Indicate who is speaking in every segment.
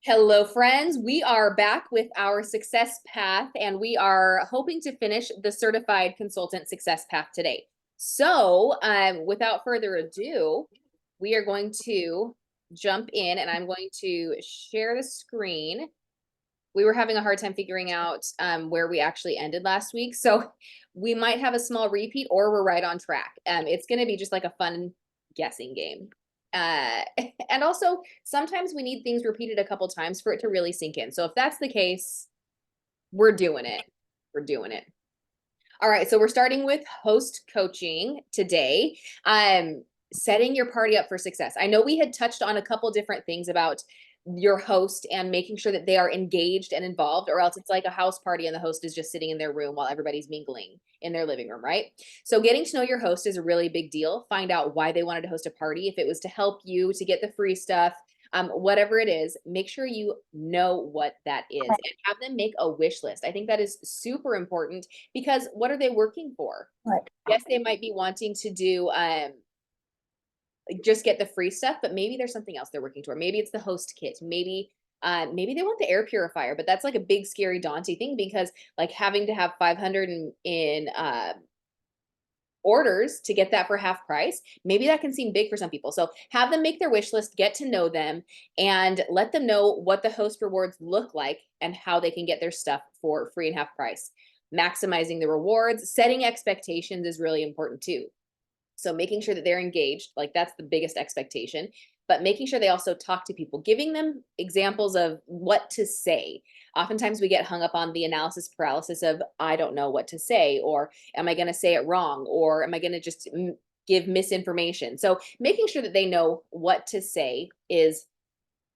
Speaker 1: Hello, friends. We are back with our success path, and we are hoping to finish the certified consultant success path today. So, without further ado, we are going to jump in, and I'm going to share the screen. We were having a hard time figuring out where we actually ended last week, so we might have a small repeat, or we're right on track. It's going to be just like a fun guessing game. Uh, and also, sometimes we need things repeated a couple times for it to really sink in. So if that's the case, we're doing it. We're doing it. All right, so we're starting with host coaching today. Setting your party up for success. I know we had touched on a couple different things about your host and making sure that they are engaged and involved, or else it's like a house party and the host is just sitting in their room while everybody's mingling in their living room, right? So getting to know your host is a really big deal. Find out why they wanted to host a party. If it was to help you to get the free stuff, whatever it is, make sure you know what that is and have them make a wish list. I think that is super important because what are they working for?
Speaker 2: Right.
Speaker 1: Yes, they might be wanting to do just get the free stuff, but maybe there's something else they're working toward. Maybe it's the host kit. Maybe they want the air purifier, but that's like a big, scary, daunting thing because like having to have 500 in orders to get that for half price, maybe that can seem big for some people. So have them make their wish list, get to know them, and let them know what the host rewards look like and how they can get their stuff for free and half price. Maximizing the rewards, setting expectations is really important too. So making sure that they're engaged, like that's the biggest expectation, but making sure they also talk to people, giving them examples of what to say. Oftentimes we get hung up on the analysis paralysis of, I don't know what to say, or am I going to say it wrong? Or am I going to just give misinformation? So making sure that they know what to say is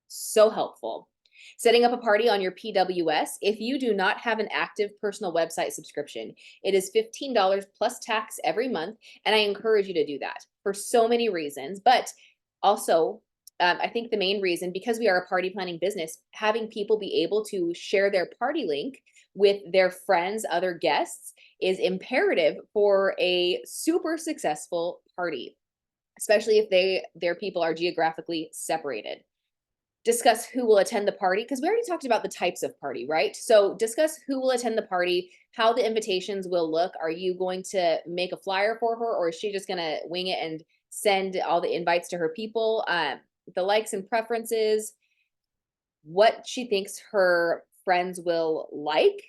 Speaker 1: so helpful. Setting up a party on your PWS. If you do not have an active personal website subscription, it is $15 plus tax every month. And I encourage you to do that for so many reasons. But also, I think the main reason, because we are a party planning business, having people be able to share their party link with their friends, other guests, is imperative for a super successful party, especially if their people are geographically separated. Discuss who will attend the party, because we already talked about the types of party, right? So discuss who will attend the party, how the invitations will look. Are you going to make a flyer for her, or is she just going to wing it and send all the invites to her people? The likes and preferences, what she thinks her friends will like,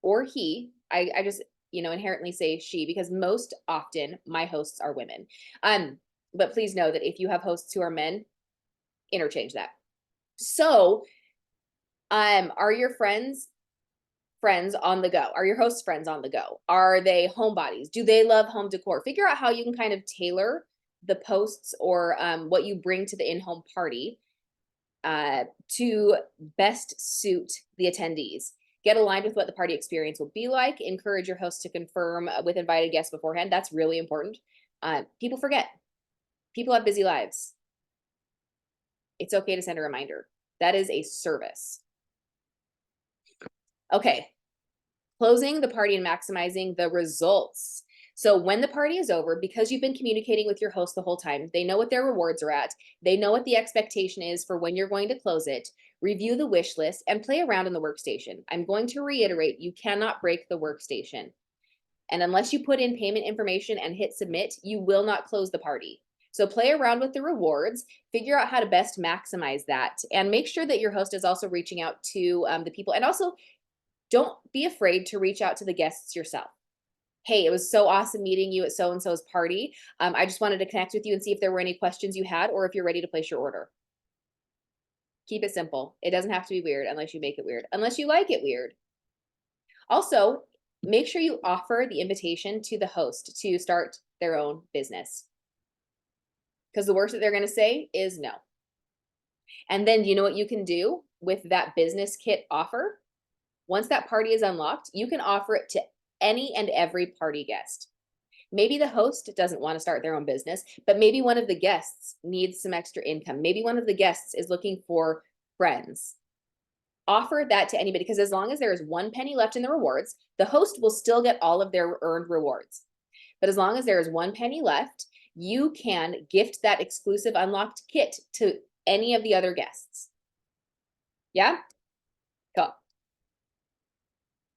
Speaker 1: or he. I just, inherently say she because most often my hosts are women. But please know that if you have hosts who are men, interchange that. So, are your friends on the go? Are your host friends on the go? Are they homebodies? Do they love home decor? Figure out how you can kind of tailor the posts or what you bring to the in-home party to best suit the attendees. Get aligned with what the party experience will be like. Encourage your host to confirm with invited guests beforehand. That's really important. People forget. People have busy lives. It's okay to send a reminder. That is a service. Okay, closing the party and maximizing the results. So when the party is over, because you've been communicating with your host the whole time, they know what their rewards are at, they know what the expectation is for when you're going to close it, review the wish list, and play around in the workstation. I'm going to reiterate, you cannot break the workstation. And unless you put in payment information and hit submit, you will not close the party. So play around with the rewards, figure out how to best maximize that, and make sure that your host is also reaching out to the people. And also, don't be afraid to reach out to the guests yourself. Hey, it was so awesome meeting you at so-and-so's party. I just wanted to connect with you and see if there were any questions you had or if you're ready to place your order. Keep it simple. It doesn't have to be weird unless you make it weird, unless you like it weird. Also, make sure you offer the invitation to the host to start their own business, because the worst that they're going to say is no. And then you know what you can do with that business kit offer? Once that party is unlocked, you can offer it to any and every party guest. Maybe the host doesn't want to start their own business, but maybe one of the guests needs some extra income. Maybe one of the guests is looking for friends. Offer that to anybody, because as long as there is 1 penny left in the rewards, the host will still get all of their earned rewards. But as long as there is 1 penny left, you can gift that exclusive unlocked kit to any of the other guests. Yeah? Cool.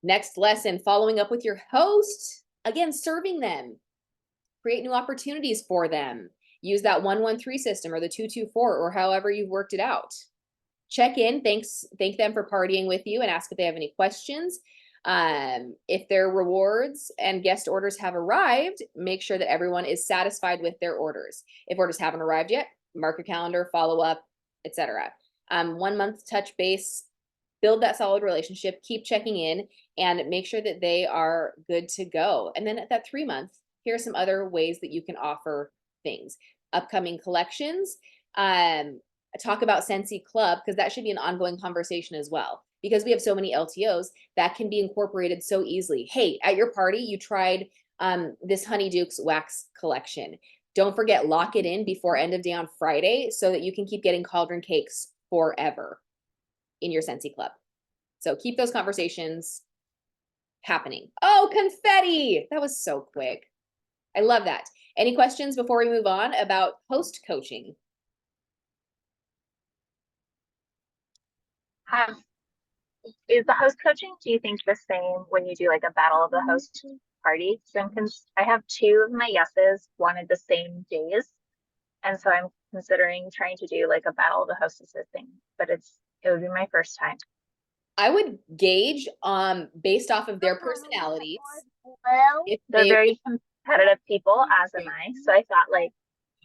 Speaker 1: Next lesson, following up with your host. Again, serving them. Create new opportunities for them. Use that 113 system or the 224 or however you've worked it out. Check in, thank them for partying with you and ask if they have any questions. If their rewards and guest orders have arrived, make sure that everyone is satisfied with their orders. If orders haven't arrived yet, mark your calendar, follow up, etc. 1 month touch base, build that solid relationship, keep checking in, and make sure that they are good to go. And then at that 3 month, here are some other ways that you can offer things. Upcoming collections, talk about Scentsy Club, because that should be an ongoing conversation as well. Because we have so many LTOs, that can be incorporated so easily. Hey, at your party, you tried this Honeyduke's wax collection. Don't forget, lock it in before end of day on Friday so that you can keep getting cauldron cakes forever in your Scentsy Club. So keep those conversations happening. Oh, confetti! That was so quick. I love that. Any questions before we move on about host coaching?
Speaker 2: Is the host coaching, do you think the same when you do like a battle of the host party? So I have two of my yeses wanted the same days. And so I'm considering trying to do like a battle of the hostesses thing, but it would be my first time.
Speaker 1: I would gauge based off of their personalities.
Speaker 2: If they're very competitive people, as am I. So I thought like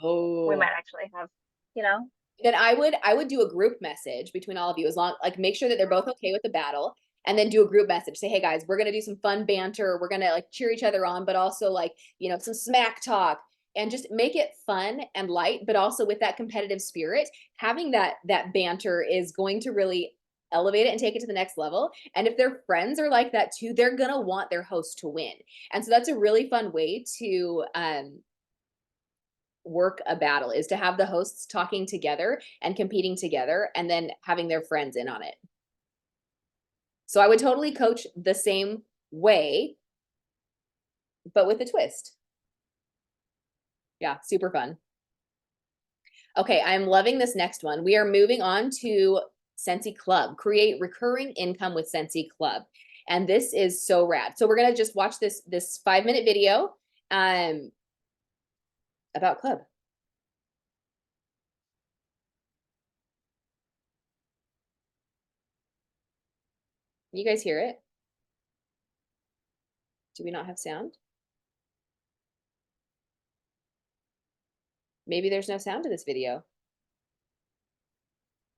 Speaker 2: we might actually have, you know.
Speaker 1: Then I would do a group message between all of you, as long like make sure that they're both okay with the battle, and then do a group message. Say, hey guys, we're gonna do some fun banter. We're gonna like cheer each other on, but also like, you know, some smack talk, and just make it fun and light, but also with that competitive spirit. Having that banter is going to really elevate it and take it to the next level. And if their friends are like that too, they're gonna want their host to win. And so that's a really fun way to work a battle, is to have the hosts talking together and competing together and then having their friends in on it. So I would totally coach the same way, but with a twist. Yeah, super fun. Okay, I'm loving this next one. We are moving on to Scentsy Club. Create recurring income with Scentsy Club. And this is so rad. So we're gonna just watch this 5-minute video about Club. You guys hear it? Do we not have sound? Maybe there's no sound to this video.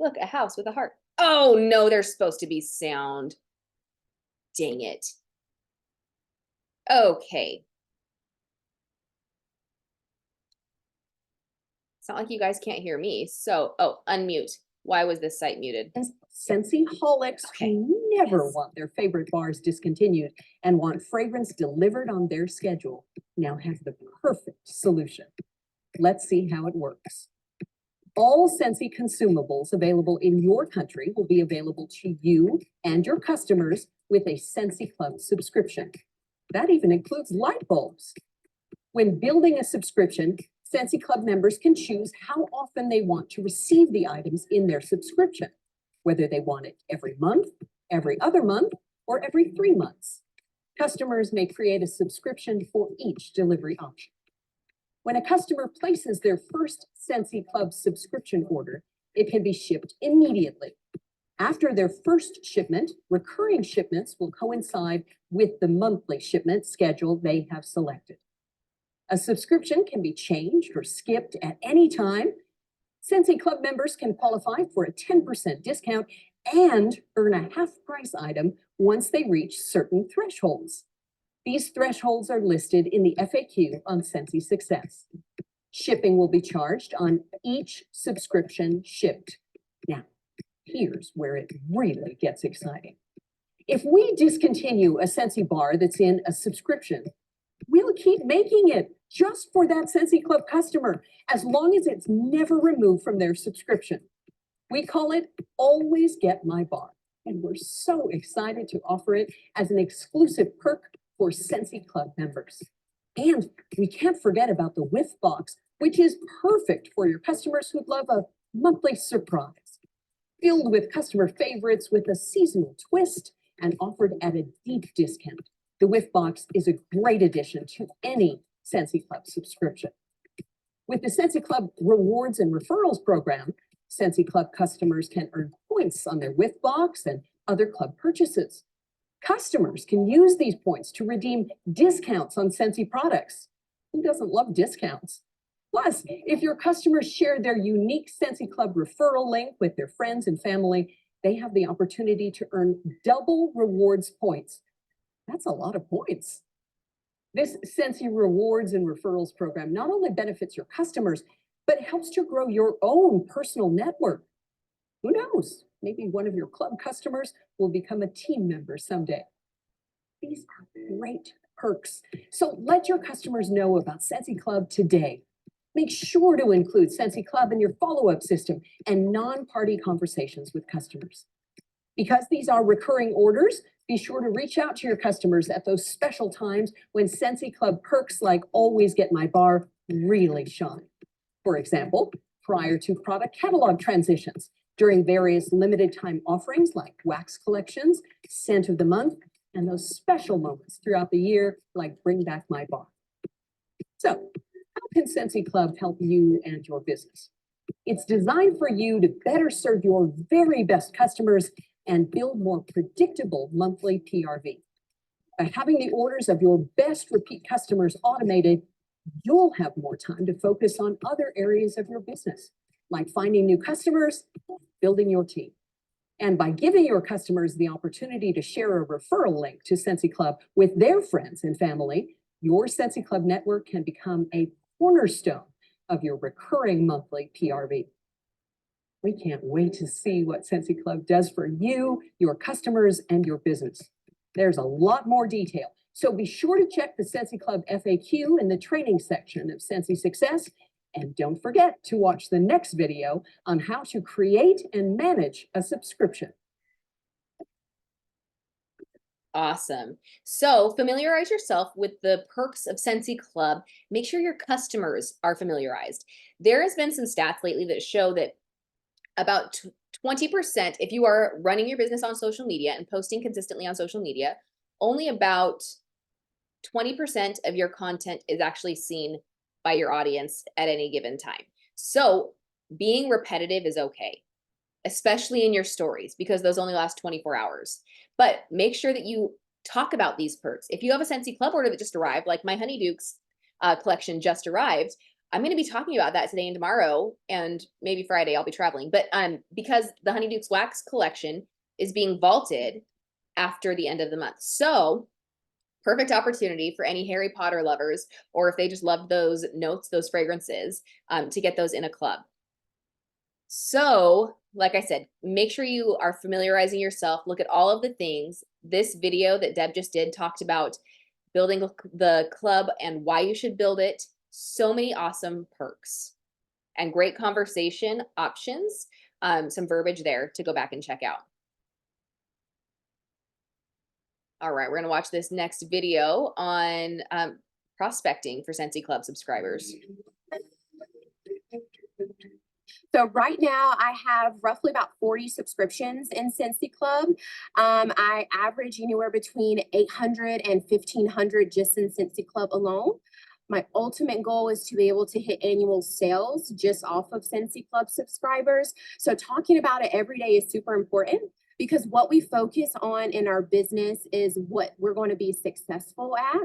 Speaker 1: Look, a house with a heart. Oh no, there's supposed to be sound. Dang it. Okay. It's not like you guys can't hear me. So, oh, unmute. Why was this site muted?
Speaker 3: Scentsy holics who never want their favorite bars discontinued and want fragrance delivered on their schedule now have the perfect solution. Let's see how it works. All Scentsy consumables available in your country will be available to you and your customers with a Scentsy Club subscription. That even includes light bulbs. When building a subscription, Scentsy Club members can choose how often they want to receive the items in their subscription, whether they want it every month, every other month, or every 3 months. Customers may create a subscription for each delivery option. When a customer places their first Scentsy Club subscription order, it can be shipped immediately. After their first shipment, recurring shipments will coincide with the monthly shipment schedule they have selected. A subscription can be changed or skipped at any time. Scentsy Club members can qualify for a 10% discount and earn a half-price item once they reach certain thresholds. These thresholds are listed in the FAQ on Scentsy Success. Shipping will be charged on each subscription shipped. Now, here's where it really gets exciting. If we discontinue a Scentsy bar that's in a subscription, we'll keep making it just for that Scentsy Club customer, as long as it's never removed from their subscription. We call it Always Get My Bar, and we're so excited to offer it as an exclusive perk for Scentsy Club members. And we can't forget about the Whiff Box, which is perfect for your customers who'd love a monthly surprise. filled with customer favorites with a seasonal twist and offered at a deep discount. The Whiff Box is a great addition to any Scentsy Club subscription. With the Scentsy Club Rewards and Referrals program, Scentsy Club customers can earn points on their Whiff Box and other club purchases. Customers can use these points to redeem discounts on Scentsy products. Who doesn't love discounts? Plus, if your customers share their unique Scentsy Club referral link with their friends and family, they have the opportunity to earn double rewards points. That's a lot of points. This Scentsy Rewards and Referrals program not only benefits your customers, but helps to grow your own personal network. Who knows? Maybe one of your club customers will become a team member someday. These are great perks. So let your customers know about Scentsy Club today. Make sure to include Scentsy Club in your follow-up system and non-party conversations with customers. Because these are recurring orders, be sure to reach out to your customers at those special times when Scentsy Club perks like Always Get My Bar really shine. For example, prior to product catalog transitions, during various limited time offerings like wax collections, scent of the month, and those special moments throughout the year like Bring Back My Bar. So, how can Scentsy Club help you and your business? It's designed for you to better serve your very best customers and build more predictable monthly PRV. By having the orders of your best repeat customers automated, you'll have more time to focus on other areas of your business, like finding new customers, building your team. And by giving your customers the opportunity to share a referral link to Scentsy Club with their friends and family, your Scentsy Club network can become a cornerstone of your recurring monthly PRV. We can't wait to see what Scentsy Club does for you, your customers, and your business. There's a lot more detail, so be sure to check the Scentsy Club FAQ in the training section of Scentsy Success, and don't forget to watch the next video on how to create and manage a subscription.
Speaker 1: Awesome. So familiarize yourself with the perks of Scentsy Club. Make sure your customers are familiarized. There has been some stats lately that show that about 20%, if you are running your business on social media and posting consistently on social media, only about 20% of your content is actually seen by your audience at any given time. So being repetitive is okay, especially in your stories, because those only last 24 hours. But make sure that you talk about these perks. If you have a Scentsy Club order that just arrived, like my Honeydukes collection just arrived, I'm going to be talking about that today and tomorrow, and maybe Friday. I'll be traveling. But because the Honeydukes wax collection is being vaulted after the end of the month. So perfect opportunity for any Harry Potter lovers, or if they just love those notes, those fragrances, to get those in a club. So, like I said, make sure you are familiarizing yourself. Look at all of the things. This video that Deb just did talked about building the club and why you should build it. So many awesome perks and great conversation options. Some verbiage there to go back and check out. All right, we're going to watch this next video on prospecting for Scentsy Club subscribers.
Speaker 4: So right now I have roughly about 40 subscriptions in Scentsy Club. I average anywhere between 800 and 1,500 just in Scentsy Club alone. My ultimate goal is to be able to hit annual sales just off of Scentsy Club subscribers. So talking about it every day is super important, because what we focus on in our business is what we're going to be successful at.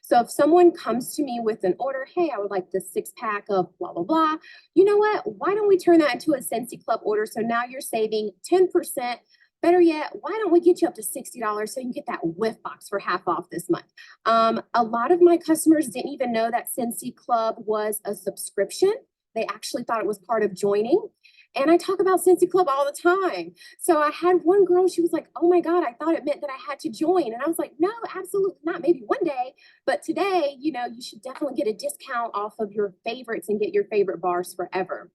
Speaker 4: So if someone comes to me with an order, hey, I would like the 6-pack of blah, blah, blah. You know what? Why don't we turn that into a Scentsy Club order? So now you're saving 10%. Better yet, why don't we get you up to $60 so you can get that Whiff Box for half off this month? A lot of my customers didn't even know that Scentsy Club was a subscription. They actually thought it was part of joining. And I talk about Scentsy Club all the time. So I had one girl, she was like, oh my God, I thought it meant that I had to join. And I was like, no, absolutely not. Maybe one day, but today, you know, you should definitely get a discount off of your favorites and get your favorite bars forever.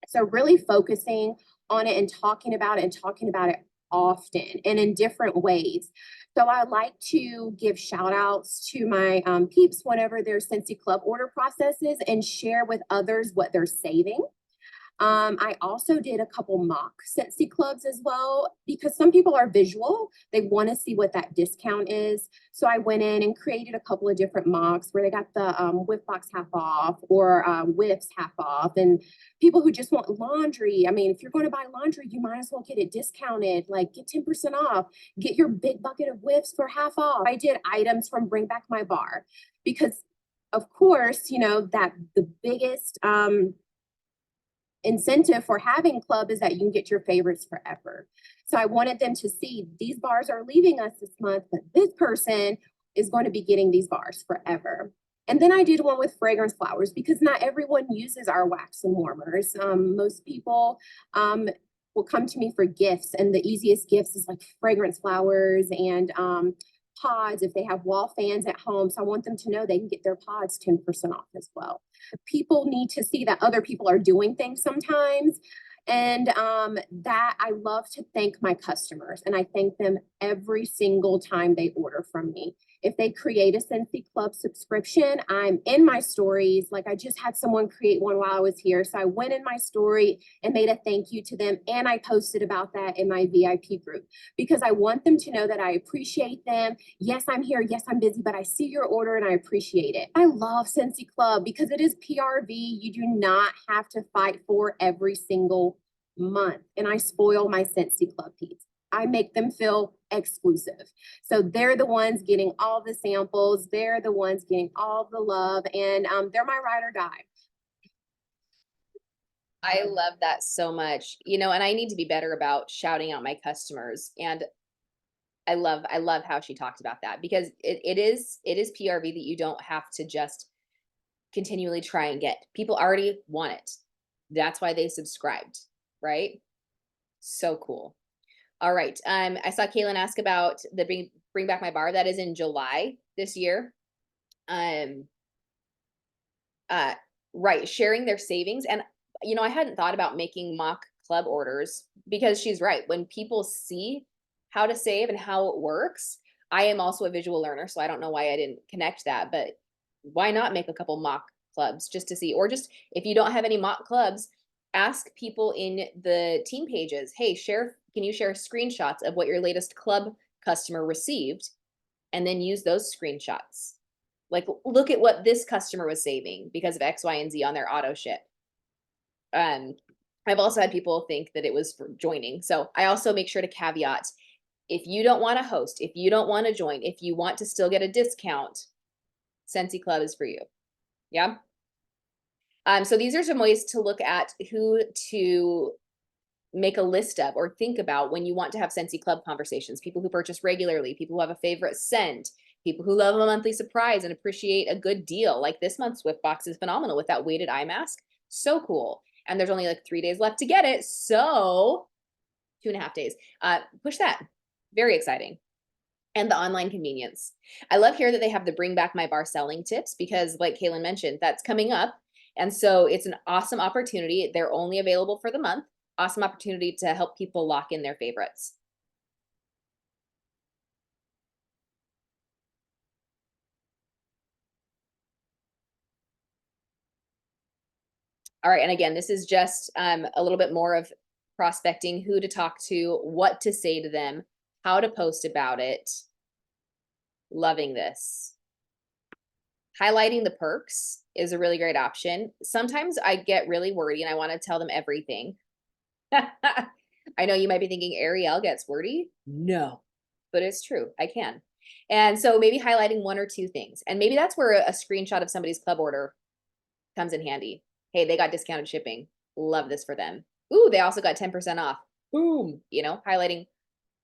Speaker 4: So really focusing on it and talking about it often and in different ways. So I like to give shout outs to my peeps whenever there's Scentsy Club order processes and share with others what they're saving. I also did a couple mock Scentsy clubs as well, because some people are visual. They want to see what that discount is. So I went in and created a couple of different mocks where they got the whiff box half off, or whiffs half off. And people who just want laundry, I mean, if you're going to buy laundry, you might as well get it discounted, like get 10% off, get your big bucket of whiffs for half off. I did items from Bring Back My Bar, because of course, you know, that the biggest incentive for having club is that you can get your favorites forever. So I wanted them to see these bars are leaving us this month, but this person is going to be getting these bars forever. And then I did one with fragrance flowers, because not everyone uses our wax and warmers. Most people will come to me for gifts, and the easiest gifts is like fragrance flowers and pods if they have wall fans at home. So I want them to know they can get their pods 10% off as well. People need to see that other people are doing things sometimes. And that I love to thank my customers, and I thank them every single time they order from me. If they create a Scentsy Club subscription, I'm in my stories. Like, I just had someone create one while I was here. So I went in my story and made a thank you to them. And I posted about that in my VIP group, because I want them to know that I appreciate them. Yes, I'm here. Yes, I'm busy, but I see your order and I appreciate it. I love Scentsy Club because it is PRV. You do not have to fight for every single month. And I spoil my Scentsy Club peeps. I make them feel exclusive. So they're the ones getting all the samples. They're the ones getting all the love, and they're my ride or die.
Speaker 1: I love that so much, you know, and I need to be better about shouting out my customers. And I love how she talked about that, because it is PRV that you don't have to just continually try and get. People already want it. That's why they subscribed, right? So cool. All right. I saw Kaylin ask about the Bring Back My Bar. That is in July this year. Right. Sharing their savings. And, you know, I hadn't thought about making mock club orders, because she's right. When people see how to save and how it works, I am also a visual learner, so I don't know why I didn't connect that, but why not make a couple mock clubs just to see, or just if you don't have any mock clubs, ask people in the team pages, hey, can you share screenshots of what your latest club customer received? And then use those screenshots. Like, look at what this customer was saving because of X, Y, and Z on their auto ship. I've also had people think that it was for joining. So I also make sure to caveat, if you don't want to host, if you don't want to join, if you want to still get a discount, Scentsy Club is for you. Yeah. So these are some ways to look at who to make a list of or think about when you want to have Scentsy Club conversations. People who purchase regularly, people who have a favorite scent, people who love a monthly surprise and appreciate a good deal. Like this month's Swift box is phenomenal with that weighted eye mask. So cool. And there's only like 3 days left to get it. So 2.5 days. Push that. Very exciting. And the online convenience. I love here that they have the Bring Back My Bar selling tips, because like Kaylin mentioned, that's coming up. And so it's an awesome opportunity. They're only available for the month. Awesome opportunity to help people lock in their favorites. All right, and again, this is just a little bit more of prospecting, who to talk to, what to say to them, how to post about it. Loving this. Highlighting the perks is a really great option. Sometimes I get really wordy and I want to tell them everything. I know you might be thinking Ariel gets wordy. No, but it's true. I can. And so maybe highlighting 1 or 2 things. And maybe that's where a screenshot of somebody's club order comes in handy. Hey, they got discounted shipping. Love this for them. Ooh, they also got 10% off. Boom. You know, highlighting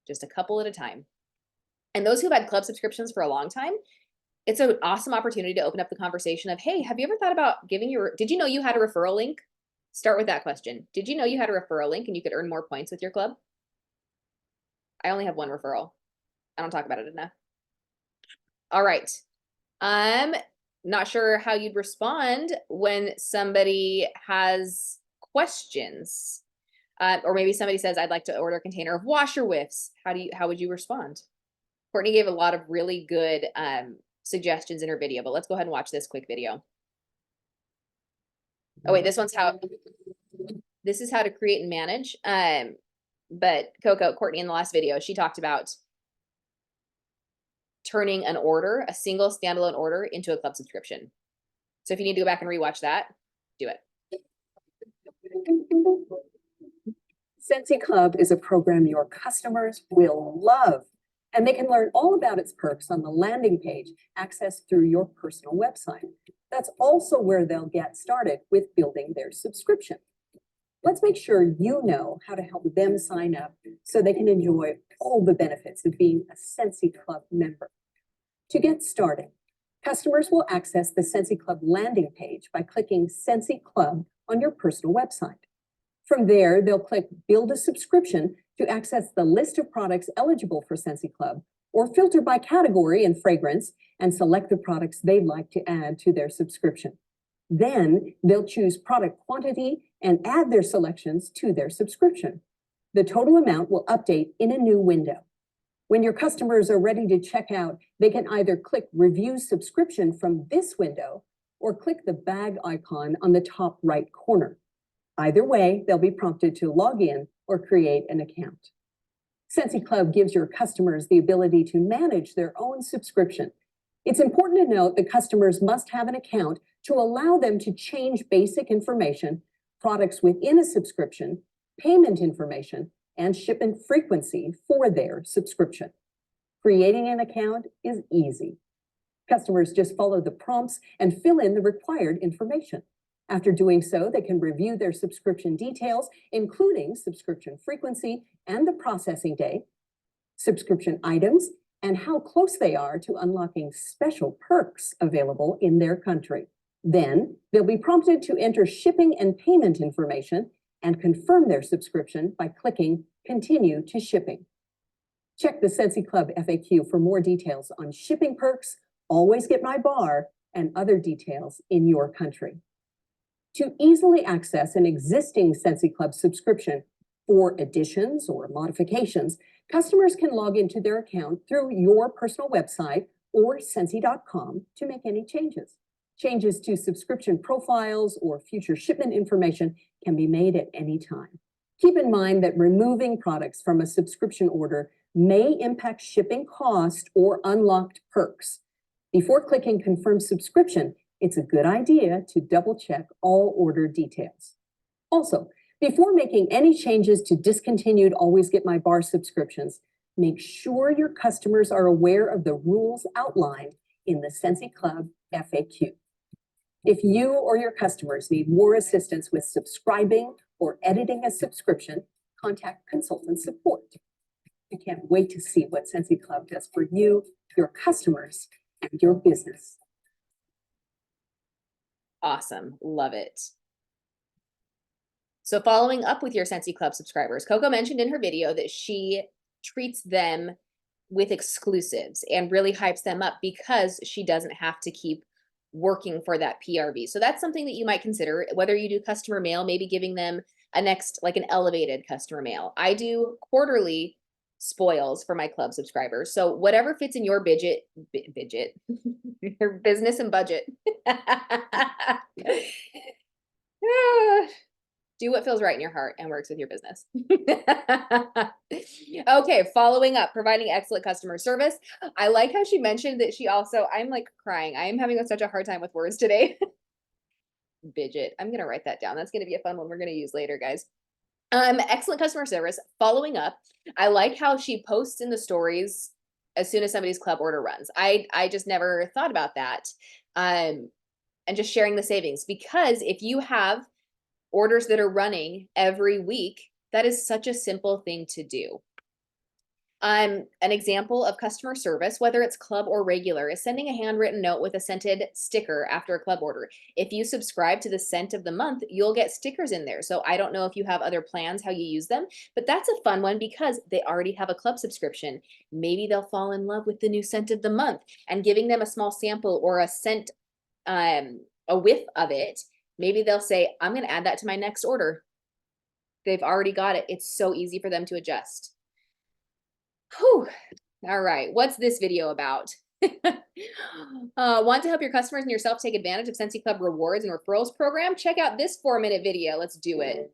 Speaker 1: just a couple at a time. And those who've had club subscriptions for a long time, it's an awesome opportunity to open up the conversation of, hey, have you ever thought about did you know you had a referral link? Start with that question. Did you know you had a referral link and you could earn more points with your club? I only have 1 referral. I don't talk about it enough. All right. I'm not sure how you'd respond when somebody has questions. Or maybe somebody says, I'd like to order a container of washer whiffs. How would you respond? Courtney gave a lot of really good suggestions in her video, but let's go ahead and watch this quick video. Oh wait, this one's how this is how to create and manage. But Courtney in the last video, she talked about turning an order, a single standalone order, into a club subscription. So if you need to go back and rewatch that, do it.
Speaker 3: Scentsy Club is a program your customers will love, and they can learn all about its perks on the landing page accessed through your personal website. That's also where they'll get started with building their subscription. Let's make sure you know how to help them sign up so they can enjoy all the benefits of being a Scentsy Club member. To get started, customers will access the Scentsy Club landing page by clicking Scentsy Club on your personal website. From there, they'll click Build a Subscription to access the list of products eligible for Scentsy Club, or filter by category and fragrance and select the products they'd like to add to their subscription. Then they'll choose product quantity and add their selections to their subscription. The total amount will update in a new window. When your customers are ready to check out, they can either click Review Subscription from this window or click the bag icon on the top right corner. Either way, they'll be prompted to log in or create an account. Scentsy Club gives your customers the ability to manage their own subscription. It's important to note that customers must have an account to allow them to change basic information, products within a subscription, payment information, and shipment frequency for their subscription. Creating an account is easy. Customers just follow the prompts and fill in the required information. After doing so, they can review their subscription details, including subscription frequency and the processing date, subscription items, and how close they are to unlocking special perks available in their country. Then they'll be prompted to enter shipping and payment information and confirm their subscription by clicking Continue to Shipping. Check the Scentsy Club FAQ for more details on shipping perks, always get my bar, and other details in your country. To easily access an existing Scentsy Club subscription for additions or modifications, customers can log into their account through your personal website or Scentsy.com to make any changes. Changes to subscription profiles or future shipment information can be made at any time. Keep in mind that removing products from a subscription order may impact shipping cost or unlocked perks. Before clicking Confirm Subscription, it's a good idea to double-check all order details. Also, before making any changes to discontinued Always Get My Bar subscriptions, make sure your customers are aware of the rules outlined in the Scentsy Club FAQ. If you or your customers need more assistance with subscribing or editing a subscription, contact consultant support. I can't wait to see what Scentsy Club does for you, your customers, and your business.
Speaker 1: Awesome. Love it. So following up with your Scentsy Club subscribers, Coco mentioned in her video that she treats them with exclusives and really hypes them up because she doesn't have to keep working for that PRV. So that's something that you might consider, whether you do customer mail, maybe giving them a next, like an elevated customer mail. I do quarterly spoils for my club subscribers. So whatever fits in your your business and budget. Do what feels right in your heart and works with your business. Okay, following up, providing excellent customer service. I like how she mentioned that she also, I'm like crying. I am having such a hard time with words today. Bidget. I'm going to write that down. That's going to be a fun one we're going to use later, guys. Excellent customer service. Following up, I like how she posts in the stories as soon as somebody's club order runs. I just never thought about that. And just sharing the savings, because if you have orders that are running every week, that is such a simple thing to do. An example of customer service, whether it's club or regular, is sending a handwritten note with a scented sticker after a club order. If you subscribe to the scent of the month, you'll get stickers in there. So I don't know if you have other plans, how you use them, but that's a fun one because they already have a club subscription. Maybe they'll fall in love with the new scent of the month, and giving them a small sample or a scent, a whiff of it. Maybe they'll say, I'm going to add that to my next order. They've already got it. It's so easy for them to adjust. Whew. All right. What's this video about? Want to help your customers and yourself take advantage of Scentsy Club rewards and referrals program? Check out this 4-minute video. Let's do it.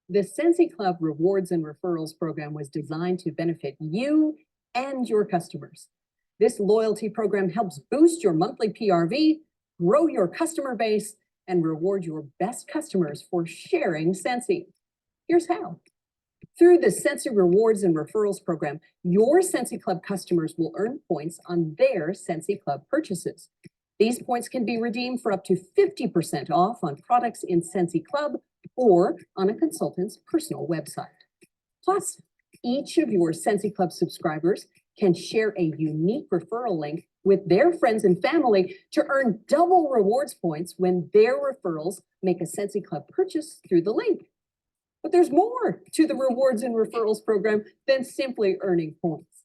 Speaker 3: The Scentsy Club Rewards and Referrals program was designed to benefit you and your customers. This loyalty program helps boost your monthly PRV, grow your customer base, and reward your best customers for sharing Scentsy. Here's how. Through the Scentsy Rewards and Referrals program, your Scentsy Club customers will earn points on their Scentsy Club purchases. These points can be redeemed for up to 50% off on products in Scentsy Club or on a consultant's personal website. Plus, each of your Scentsy Club subscribers can share a unique referral link with their friends and family to earn double rewards points when their referrals make a Scentsy Club purchase through the link. But there's more to the Rewards and Referrals program than simply earning points.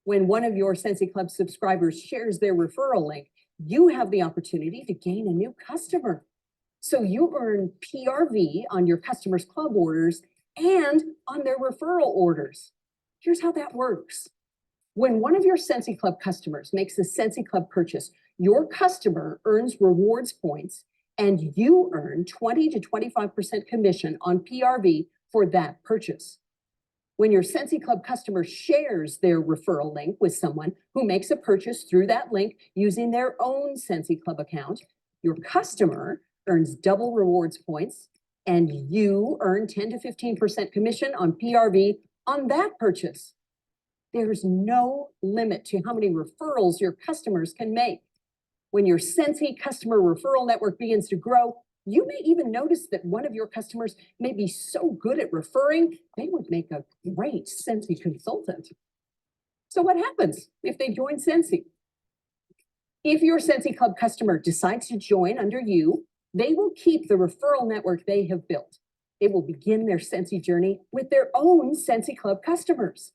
Speaker 3: When one of your Scentsy Club subscribers shares their referral link, you have the opportunity to gain a new customer. So you earn PRV on your customers' club orders and on their referral orders. Here's how that works. When one of your Scentsy Club customers makes a Scentsy Club purchase, your customer earns rewards points and you earn 20 to 25% commission on PRV for that purchase. When your Scentsy Club customer shares their referral link with someone who makes a purchase through that link using their own Scentsy Club account, your customer earns double rewards points and you earn 10 to 15% commission on PRV on that purchase. There's no limit to how many referrals your customers can make. When your Scentsy customer referral network begins to grow, you may even notice that one of your customers may be so good at referring, they would make a great Scentsy consultant. So what happens if they join Scentsy? If your Scentsy Club customer decides to join under you, they will keep the referral network they have built. They will begin their Scentsy journey with their own Scentsy Club customers.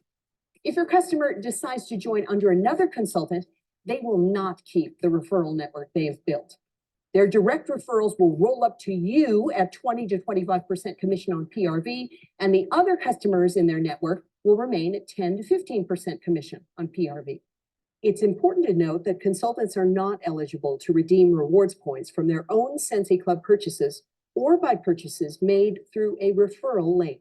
Speaker 3: If your customer decides to join under another consultant, they will not keep the referral network they have built. Their direct referrals will roll up to you at 20 to 25% commission on PRV, and the other customers in their network will remain at 10 to 15% commission on PRV. It's important to note that consultants are not eligible to redeem rewards points from their own Scentsy Club purchases or by purchases made through a referral link.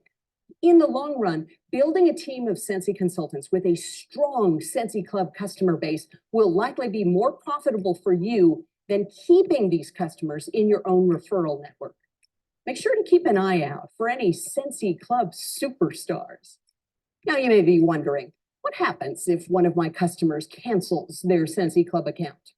Speaker 3: In the long run, building a team of Scentsy consultants with a strong Scentsy Club customer base will likely be more profitable for you than keeping these customers in your own referral network. Make sure to keep an eye out for any Scentsy Club superstars. Now you may be wondering, what happens if one of my customers cancels their Scentsy Club account?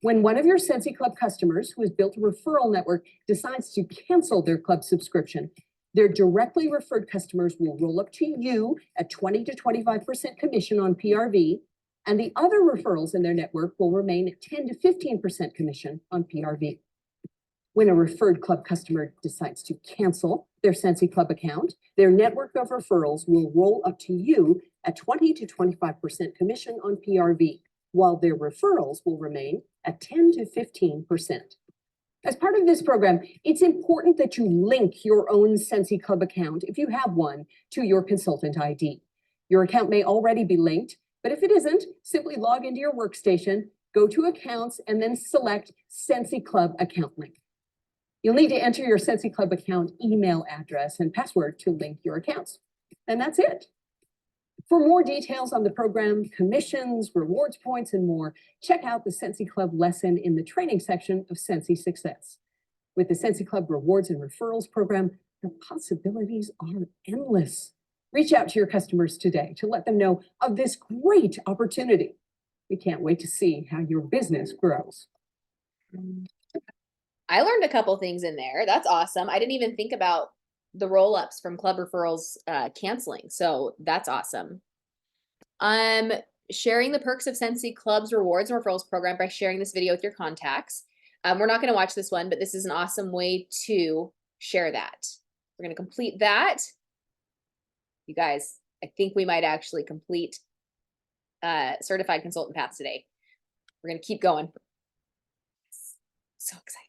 Speaker 3: When one of your Scentsy Club customers who has built a referral network decides to cancel their club subscription, their directly referred customers will roll up to you at 20 to 25% commission on PRV, and the other referrals in their network will remain at 10 to 15% commission on PRV. When a referred club customer decides to cancel their Scentsy Club account, their network of referrals will roll up to you at 20 to 25% commission on PRV, while their referrals will remain at 10 to 15%. As part of this program, it's important that you link your own Scentsy Club account, if you have one, to your consultant ID. Your account may already be linked, but if it isn't, simply log into your workstation, go to Accounts, and then select Scentsy Club Account Link. You'll need to enter your Scentsy Club account email address and password to link your accounts. And that's it. For more details on the program, commissions, rewards points, and more, check out the Scentsy Club lesson in the training section of Scentsy Success. With the Scentsy Club Rewards and Referrals program, the possibilities are endless. Reach out to your customers today to let them know of this great opportunity. We can't wait to see how your business grows.
Speaker 1: I learned a couple things in there. That's awesome. I didn't even think about the roll-ups from club referrals canceling. So that's awesome. Sharing the perks of Scentsy Club's rewards and referrals program by sharing this video with your contacts. We're not going to watch this one, but this is an awesome way to share that. We're going to complete that. You guys, I think we might actually complete certified consultant paths today. We're going to keep going. So excited.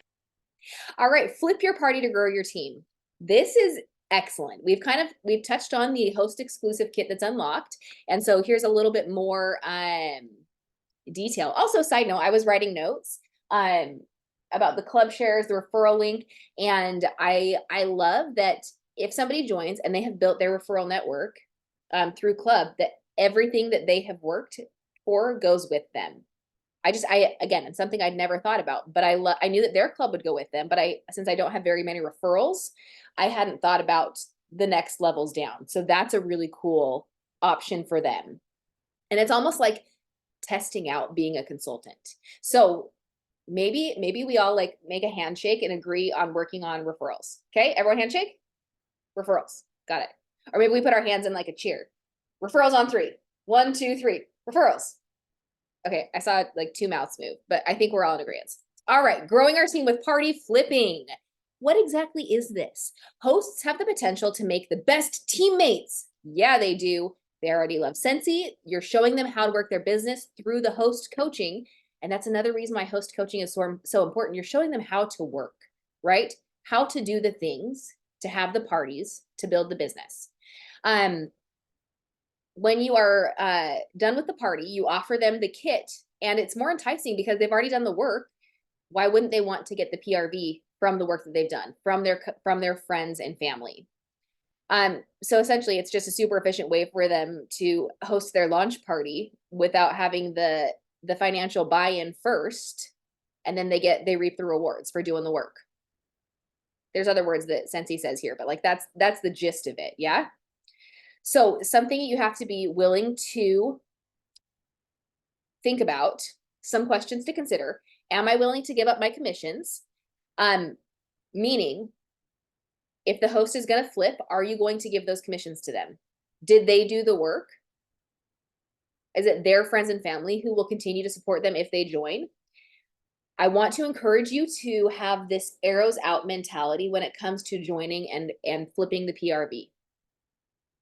Speaker 1: All right, flip your party to grow your team. This is excellent. We've touched on the host exclusive kit that's unlocked. And so here's a little bit more detail. Also, side note, I was writing notes about the club shares, the referral link. And I love that if somebody joins and they have built their referral network through club, that everything that they have worked for goes with them. Again, it's something I'd never thought about, but I knew that their club would go with them, but since I don't have very many referrals, I hadn't thought about the next levels down. So that's a really cool option for them. And it's almost like testing out being a consultant. So maybe we all like make a handshake and agree on working on referrals. Okay, everyone handshake? Referrals. Got it. Or maybe we put our hands in like a cheer. Referrals on 3. 1, 2, 3. Referrals. Okay, I saw like 2 mouths move, but I think we're all in agreement. All right, growing our team with party flipping. What exactly is this? Hosts have the potential to make the best teammates. Yeah, they do. They already love Scentsy. You're showing them how to work their business through the host coaching. And that's another reason why host coaching is so important. You're showing them how to work, right? How to do the things, to have the parties, to build the business. When you are done with the party, you offer them the kit, and it's more enticing because they've already done the work. Why wouldn't they want to get the PRV from the work that they've done from their friends and family? So essentially, it's just a super efficient way for them to host their launch party without having the financial buy-in first, and then they reap the rewards for doing the work. There's other words that Scentsy says here, but like that's the gist of it, yeah? So something you have to be willing to think about, some questions to consider. Am I willing to give up my commissions? Meaning, if the host is going to flip, are you going to give those commissions to them? Did they do the work? Is it their friends and family who will continue to support them if they join? I want to encourage you to have this arrows out mentality when it comes to joining and flipping the PRV.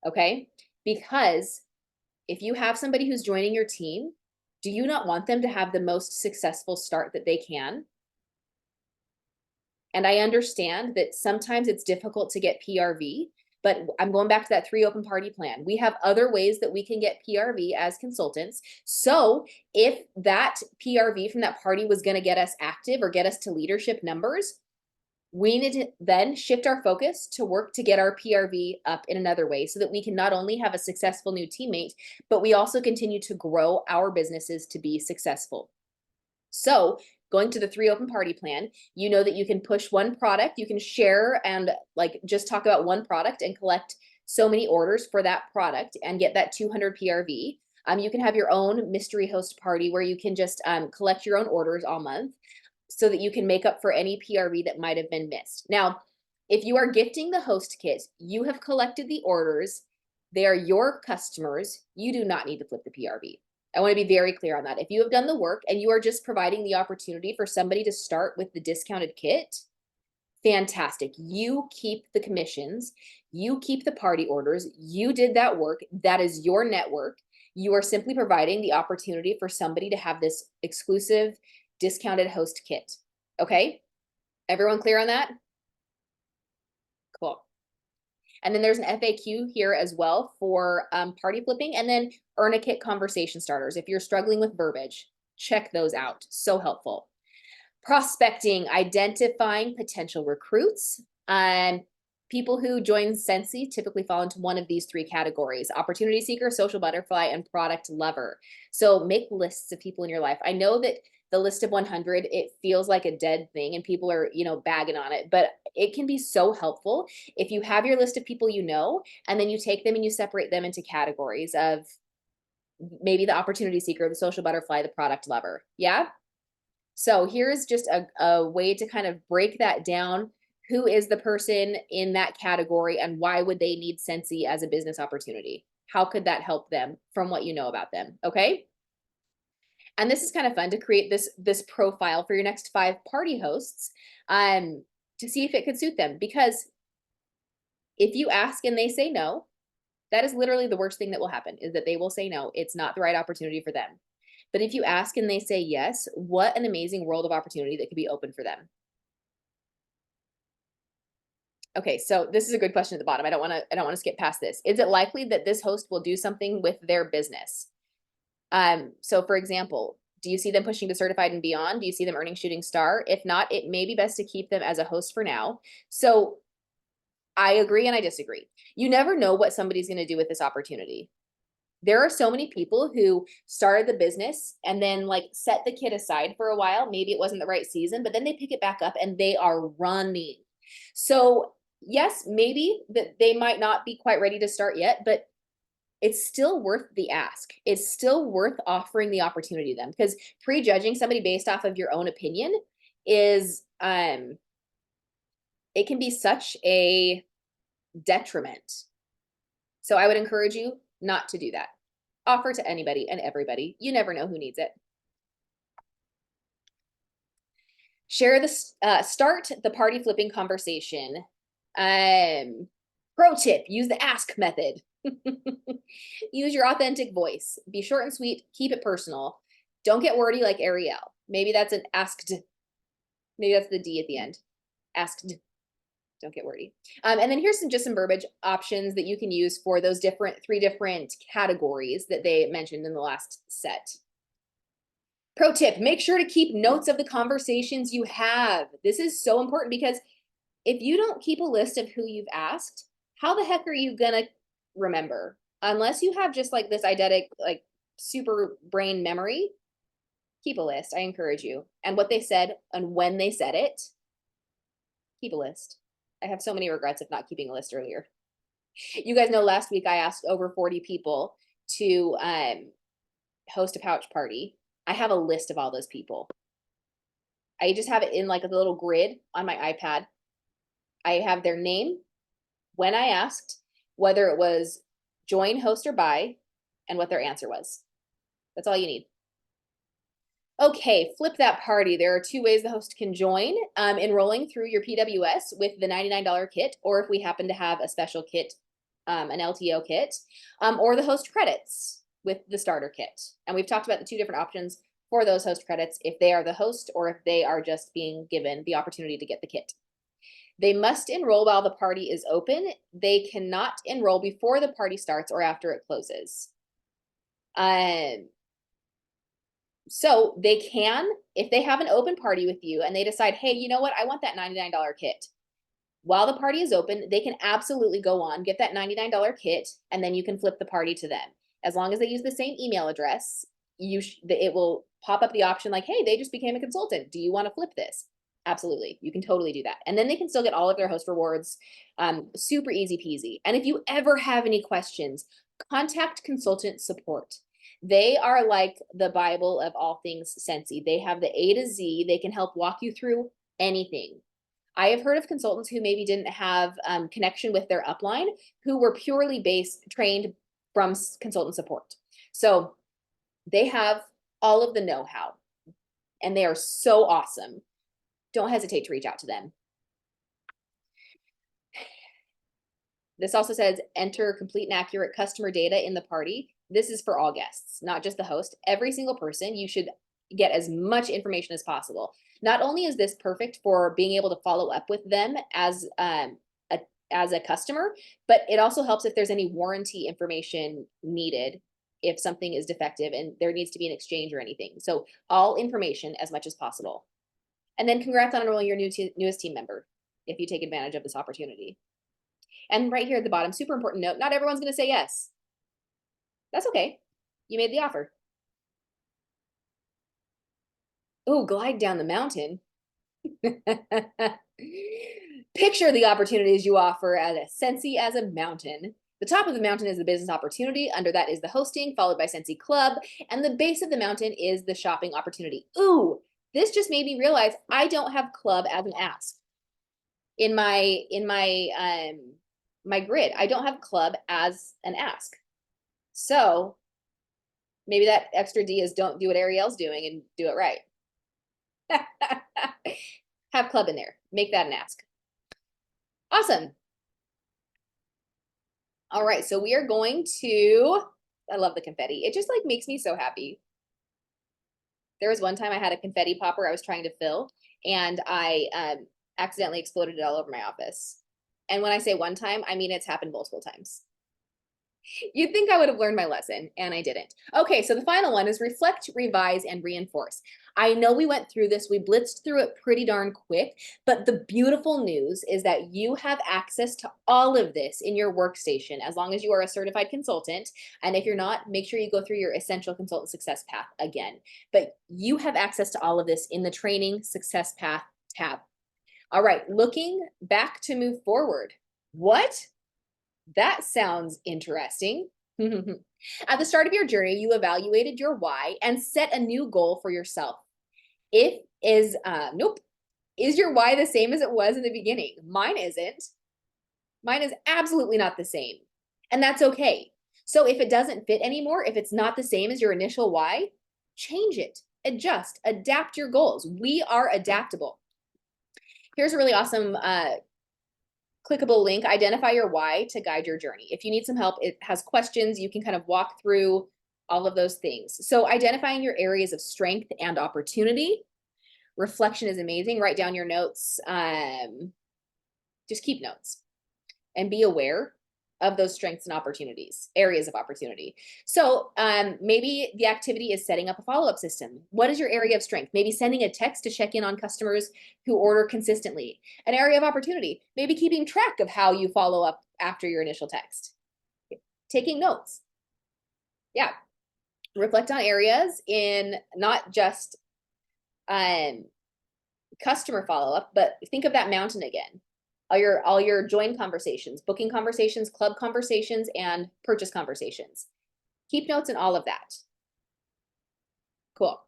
Speaker 1: Okay? Because if you have somebody who's joining your team, do you not want them to have the most successful start that they can? And I understand that sometimes it's difficult to get PRV, but I'm going back to that 3 open party plan. We have other ways that we can get PRV as consultants. So if that PRV from that party was going to get us active or get us to leadership numbers, we need to then shift our focus to work to get our PRV up in another way so that we can not only have a successful new teammate, but we also continue to grow our businesses to be successful. So going to the 3 open party plan, you know that you can push one product, you can share and like just talk about one product and collect so many orders for that product and get that 200 PRV. You can have your own mystery host party where you can just collect your own orders all month, so that you can make up for any PRV that might have been missed. Now, if you are gifting the host kit, you have collected the orders, they are your customers, you do not need to flip the PRV. I want to be very clear on that. If you have done the work and you are just providing the opportunity for somebody to start with the discounted kit, fantastic. You keep the commissions, you keep the party orders, you did that work, that is your network. You are simply providing the opportunity for somebody to have this exclusive discounted host kit. Okay, everyone clear on that? Cool. And then there's an FAQ here as well for party flipping, and then earn a kit conversation starters. If you're struggling with verbiage, check those out. So helpful. Prospecting, identifying potential recruits. People who join Scentsy typically fall into one of these 3 categories: opportunity seeker, social butterfly, and product lover. So make lists of people in your life. I know that the list of 100, it feels like a dead thing and people are, bagging on it, but it can be so helpful if you have your list of people and then you take them and you separate them into categories of maybe the opportunity seeker, the social butterfly, the product lover. Yeah. So here's just a way to kind of break that down. Who is the person in that category and why would they need Scentsy as a business opportunity? How could that help them from what you know about them? Okay. And this is kind of fun to create this profile for your next 5 party hosts to see if it could suit them. Because if you ask and they say no, that is literally the worst thing that will happen, is that they will say no. It's not the right opportunity for them. But if you ask and they say yes, what an amazing world of opportunity that could be open for them. Okay, so this is a good question at the bottom. I don't want to skip past this. Is it likely that this host will do something with their business? So for example, do you see them pushing to certified and beyond? Do you see them earning shooting star? If not, it may be best to keep them as a host for now. So I agree and I disagree. You never know what somebody's going to do with this opportunity. There are so many people who started the business and then like set the kit aside for a while. Maybe it wasn't the right season, but then they pick it back up and they are running. So yes, maybe that they might not be quite ready to start yet, but it's still worth the ask. It's still worth offering the opportunity to them, because prejudging somebody based off of your own opinion is it can be such a detriment. So I would encourage you not to do that. Offer to anybody and everybody. You never know who needs it. Share the start the party flipping conversation. Pro tip: use the ask method. Use your authentic voice. Be short and sweet. Keep it personal. Don't get wordy like Ariel. Maybe that's an asked. Maybe that's the D at the end. Asked. Don't get wordy. And then here's some verbiage options that you can use for those three different categories that they mentioned in the last set. Pro tip: make sure to keep notes of the conversations you have. This is so important, because if you don't keep a list of who you've asked, how the heck are you gonna remember? Unless you have just like this eidetic, like super brain memory, keep a list. I encourage you. And what they said and when they said it, keep a list. I have so many regrets of not keeping a list earlier. You guys know last week I asked over 40 people to host a pouch party. I have a list of all those people. I just have it in like a little grid on my iPad. I have their name, when I asked, whether it was join, host, or buy, and what their answer was. That's all you need. Okay, flip that party. There are two ways the host can join: enrolling through your PWS with the $99 kit, or if we happen to have a special kit, an LTO kit, or the host credits with the starter kit. And we've talked about the two different options for those host credits, if they are the host or if they are just being given the opportunity to get the kit. They must enroll while the party is open. They cannot enroll before the party starts or after it closes. So they can, if they have an open party with you and they decide, hey, you know what, I want that $99 kit. While the party is open, they can absolutely go on, get that $99 kit, and then you can flip the party to them. As long as they use the same email address, it will pop up the option like, hey, they just became a consultant. Do you want to flip this? Absolutely. You can totally do that. And then they can still get all of their host rewards. Super easy peasy. And if you ever have any questions, contact consultant support. They are like the Bible of all things Scentsy. They have the A to Z. They can help walk you through anything. I have heard of consultants who maybe didn't have connection with their upline, who were purely trained from consultant support. So they have all of the know-how, and they are so awesome. Don't hesitate to reach out to them. This also says enter complete and accurate customer data in the party. This is for all guests, not just the host. Every single person, you should get as much information as possible. Not only is this perfect for being able to follow up with them as a customer, but it also helps if there's any warranty information needed, if something is defective and there needs to be an exchange or anything. So all information as much as possible. And then congrats on enrolling your newest team member if you take advantage of this opportunity. And right here at the bottom, super important note, not everyone's going to say yes. That's okay. You made the offer. Oh, glide down the mountain. Picture the opportunities you offer at Scentsy as a mountain. The top of the mountain is the business opportunity. Under that is the hosting, followed by Scentsy Club. And the base of the mountain is the shopping opportunity. Ooh, this just made me realize I don't have club as an ask. In my grid, I don't have club as an ask. So maybe that extra D is don't do what Ariel's doing and do it right. Have club in there. Make that an ask. Awesome. All right, so we are going to, I love the confetti. It just like makes me so happy. There was one time I had a confetti popper I was trying to fill, and I accidentally exploded it all over my office. And when I say one time, I mean it's happened multiple times. You'd think I would have learned my lesson, and I didn't. Okay, so the final one is reflect, revise, and reinforce. I know we went through this, we blitzed through it pretty darn quick, but the beautiful news is that you have access to all of this in your workstation as long as you are a certified consultant. And if you're not, make sure you go through your Essential Consultant Success Path again. But you have access to all of this in the Training Success Path tab. All right, looking back to move forward. What? That sounds interesting. At the start of your journey, you evaluated your why and set a new goal for yourself. Nope. Is your why the same as it was in the beginning? Mine isn't. Mine is absolutely not the same. And that's okay. So if it doesn't fit anymore, if it's not the same as your initial why, change it, adjust, adapt your goals. We are adaptable. Here's a really awesome clickable link, identify your why to guide your journey. If you need some help, it has questions. You can kind of walk through all of those things. So identifying your areas of strength and opportunity. Reflection is amazing. Write down your notes. Just keep notes and be aware of those strengths and opportunities, areas of opportunity. So maybe the activity is setting up a follow-up system. What is your area of strength? Maybe sending a text to check in on customers who order consistently. An area of opportunity, maybe keeping track of how you follow up after your initial text. Taking notes. Yeah. Reflect on areas in not just customer follow-up, but think of that mountain again. All your join conversations, booking conversations, club conversations, and purchase conversations. Keep notes in all of that. Cool.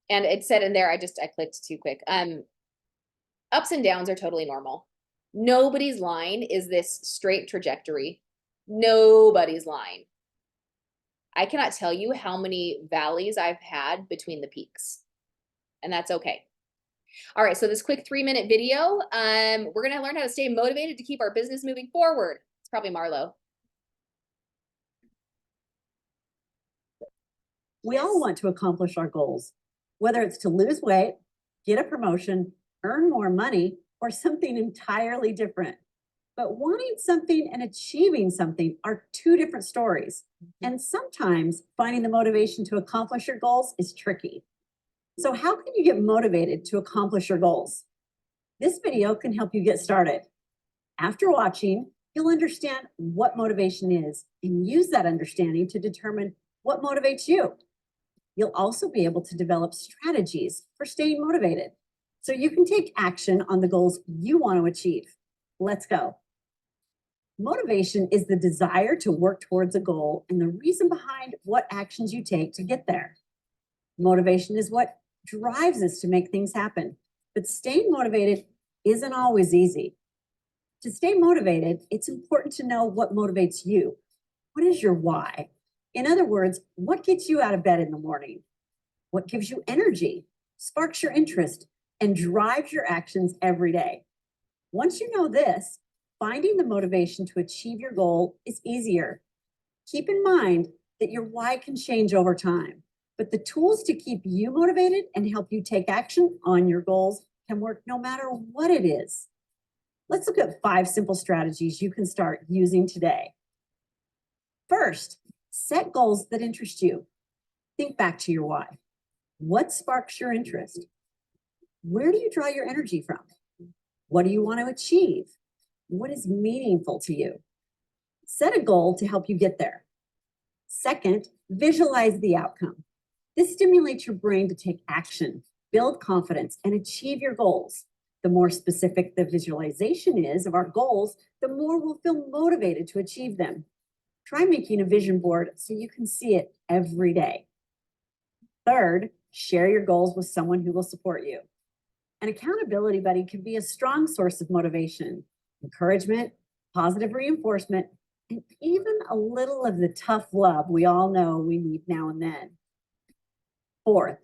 Speaker 1: And it said in there, I clicked too quick. Ups and downs are totally normal. Nobody's line is this straight trajectory. Nobody's line. I cannot tell you how many valleys I've had between the peaks, and that's okay. All right, so this quick 3-minute video, we're gonna learn how to stay motivated to keep our business moving forward. It's probably Marlo.
Speaker 3: We all want to accomplish our goals, whether it's to lose weight, get a promotion, earn more money, or something entirely different. But wanting something and achieving something are two different stories. And sometimes finding the motivation to accomplish your goals is tricky. So how can you get motivated to accomplish your goals? This video can help you get started. After watching, you'll understand what motivation is and use that understanding to determine what motivates you. You'll also be able to develop strategies for staying motivated so you can take action on the goals you want to achieve. Let's go. Motivation is the desire to work towards a goal and the reason behind what actions you take to get there. Motivation is what drives us to make things happen, but staying motivated isn't always easy. To stay motivated, it's important to know what motivates you. What is your why? In other words, what gets you out of bed in the morning? What gives you energy, sparks your interest, and drives your actions every day? Once you know this, finding the motivation to achieve your goal is easier. Keep in mind that your why can change over time, but the tools to keep you motivated and help you take action on your goals can work no matter what it is. Let's look at 5 simple strategies you can start using today. First, set goals that interest you. Think back to your why. What sparks your interest? Where do you draw your energy from? What do you want to achieve? What is meaningful to you? Set a goal to help you get there. Second, visualize the outcome. This stimulates your brain to take action, build confidence, and achieve your goals. The more specific the visualization is of our goals, the more we'll feel motivated to achieve them. Try making a vision board so you can see it every day. Third, share your goals with someone who will support you. An accountability buddy can be a strong source of motivation, encouragement, positive reinforcement, and even a little of the tough love we all know we need now and then. Fourth,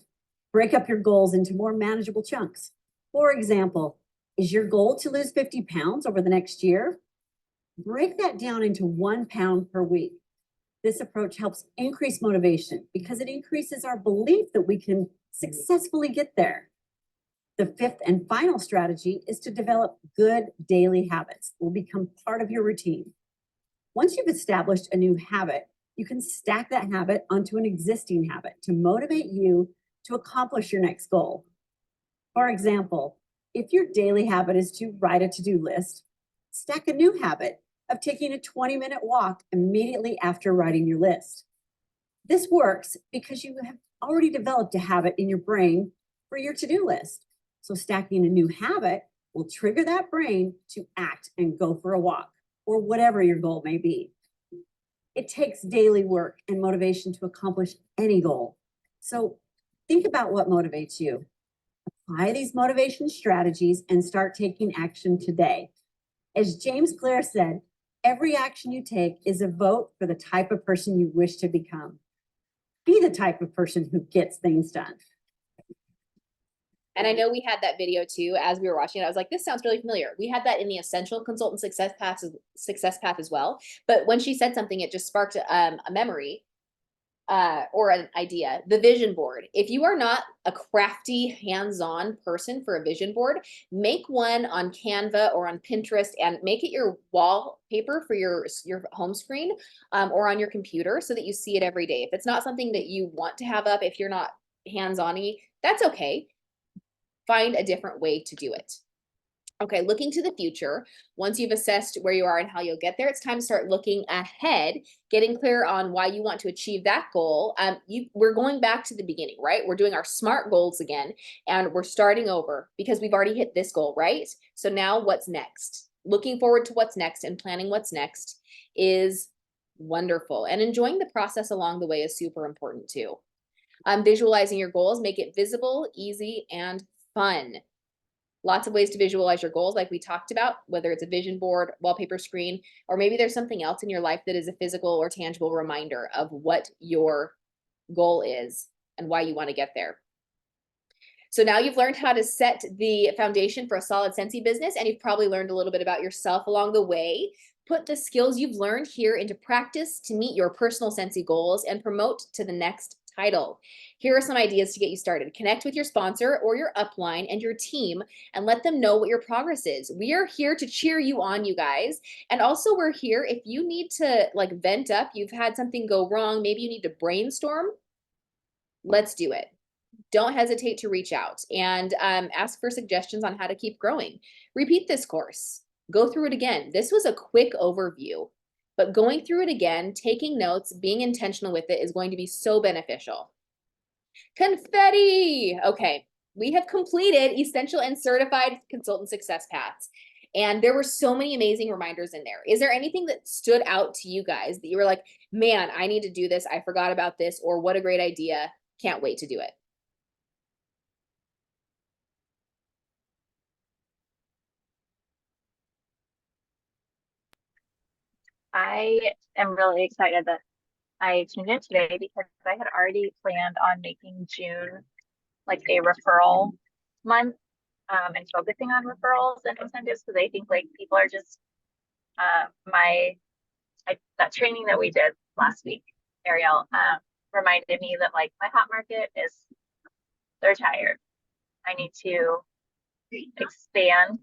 Speaker 3: break up your goals into more manageable chunks. For example, is your goal to lose 50 pounds over the next year? Break that down into 1 pound per week. This approach helps increase motivation because it increases our belief that we can successfully get there. The 5th and final strategy is to develop good daily habits that will become part of your routine. Once you've established a new habit, you can stack that habit onto an existing habit to motivate you to accomplish your next goal. For example, if your daily habit is to write a to-do list, stack a new habit of taking a 20-minute walk immediately after writing your list. This works because you have already developed a habit in your brain for your to-do list. So stacking a new habit will trigger that brain to act and go for a walk or whatever your goal may be. It takes daily work and motivation to accomplish any goal. So think about what motivates you. Apply these motivation strategies and start taking action today. As James Clear said, every action you take is a vote for the type of person you wish to become. Be the type of person who gets things done.
Speaker 1: And I know we had that video too, as we were watching it. I was like, this sounds really familiar. We had that in the Escential Consultant Success Path as well. But when she said something, it just sparked a memory or an idea. The vision board. If you are not a crafty, hands-on person for a vision board, make one on Canva or on Pinterest and make it your wallpaper for your home screen or on your computer so that you see it every day. If it's not something that you want to have up, if you're not hands-on-y, that's okay. Find a different way to do it. Okay, looking to the future, once you've assessed where you are and how you'll get there, it's time to start looking ahead, getting clear on why you want to achieve that goal. We're going back to the beginning, right? We're doing our SMART goals again, and we're starting over because we've already hit this goal, right? So now what's next? Looking forward to what's next and planning what's next is wonderful. And enjoying the process along the way is super important too. Visualizing your goals, make it visible, easy, and fun. Lots of ways to visualize your goals, like we talked about, whether it's a vision board, wallpaper screen, or maybe there's something else in your life that is a physical or tangible reminder of what your goal is and why you want to get there. So now you've learned how to set the foundation for a solid Scentsy business, and you've probably learned a little bit about yourself along the way. Put the skills you've learned here into practice to meet your personal Scentsy goals and promote to the next title. Here are some ideas to get you started. Connect with your sponsor or your upline and your team and let them know what your progress is. We are here to cheer you on, you guys. And also we're here if you need to like vent up, you've had something go wrong, maybe you need to brainstorm, let's do it. Don't hesitate to reach out and ask for suggestions on how to keep growing. Repeat this course. Go through it again. This was a quick overview, but going through it again, taking notes, being intentional with it is going to be so beneficial. Confetti! Okay, we have completed Essential and Certified Consultant Success Paths. And there were so many amazing reminders in there. Is there anything that stood out to you guys that you were like, man, I need to do this, I forgot about this, or what a great idea, can't wait to do it?
Speaker 2: I am really excited that I tuned in today because I had already planned on making June like a referral month and focusing on referrals and incentives because I think like people are just that training that we did last week, Ariel, reminded me that like my hot market they're tired. I need to expand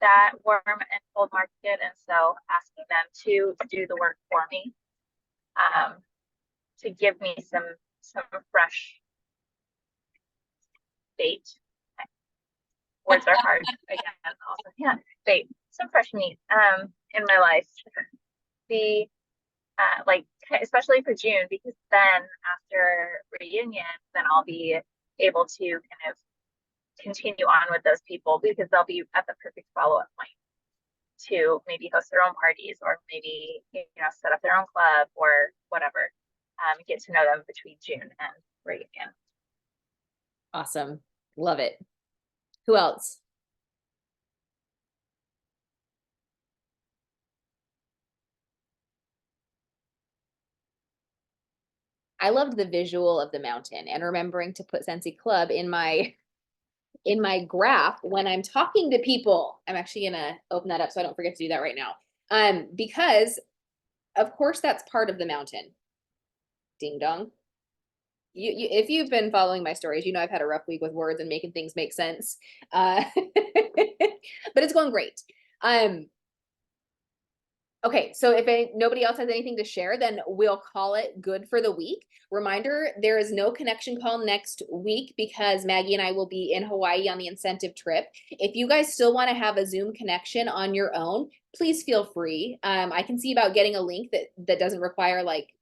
Speaker 2: that warm and cold market, and so asking them to do the work for me, to give me some fresh bait. Words are hard again. Also, yeah, bait, some fresh meat in my life. Like especially for June, because then after reunion, then I'll be able to kind of continue on with those people because they'll be at the perfect follow-up point to maybe host their own parties or maybe set up their own club or whatever. Get to know them between June and reunion.
Speaker 1: Awesome. Love it. Who else? I loved the visual of the mountain and remembering to put Scentsy Club in my graph when I'm talking to people. I'm actually gonna open that up so I don't forget to do that right now. Because of course that's part of the mountain. Ding dong. If you've been following my stories, you know I've had a rough week with words and making things make sense. But it's going great. Okay, so if nobody else has anything to share, then we'll call it good for the week. Reminder, there is no connection call next week because Maggie and I will be in Hawaii on the incentive trip. If you guys still want to have a Zoom connection on your own, please feel free. I can see about getting a link that doesn't require like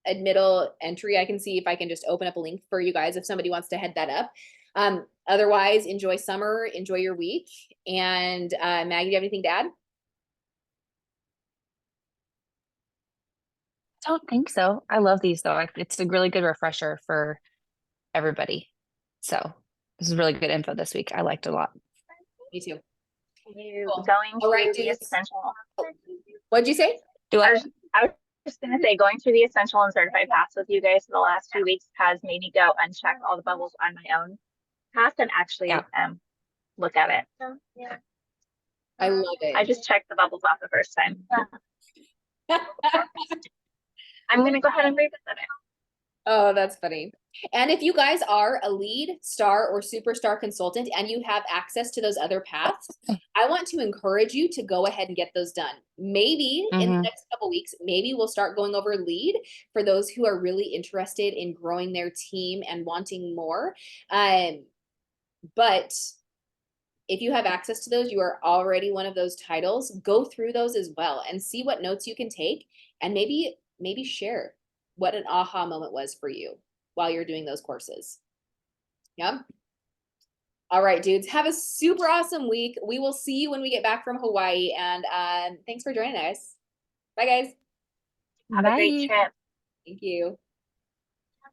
Speaker 1: admittal entry. I can see if I can just open up a link for you guys if somebody wants to head that up. Otherwise, enjoy summer, enjoy your week. And Maggie, do you have anything to add?
Speaker 5: I don't think so. I love these though. It's a really good refresher for everybody. So this is really good info this week. I liked it a lot.
Speaker 1: Me too.
Speaker 2: You
Speaker 1: Cool.
Speaker 2: going
Speaker 1: All right,
Speaker 2: through the
Speaker 1: dudes.
Speaker 2: essential.
Speaker 1: What'd you say?
Speaker 5: Do
Speaker 2: I
Speaker 5: I?
Speaker 2: was just gonna say, going through the essential and certified paths with you guys for the last few weeks has made me go uncheck all the bubbles on my own path and actually
Speaker 5: Yeah.
Speaker 2: look at it.
Speaker 1: I love it.
Speaker 2: I just checked the bubbles off the first time. I'm gonna go ahead and revisit it.
Speaker 1: Oh, that's funny. And if you guys are a lead, star, or superstar consultant and you have access to those other paths, I want to encourage you to go ahead and get those done. Maybe in the next couple weeks, maybe we'll start going over lead for those who are really interested in growing their team and wanting more. But if you have access to those, you are already one of those titles, go through those as well and see what notes you can take and maybe share what an aha moment was for you while you're doing those courses. Yep. All right, dudes, have a super awesome week. We will see you when we get back from Hawaii, and thanks for joining us. Bye, guys.
Speaker 2: Have a great trip.
Speaker 1: Thank you.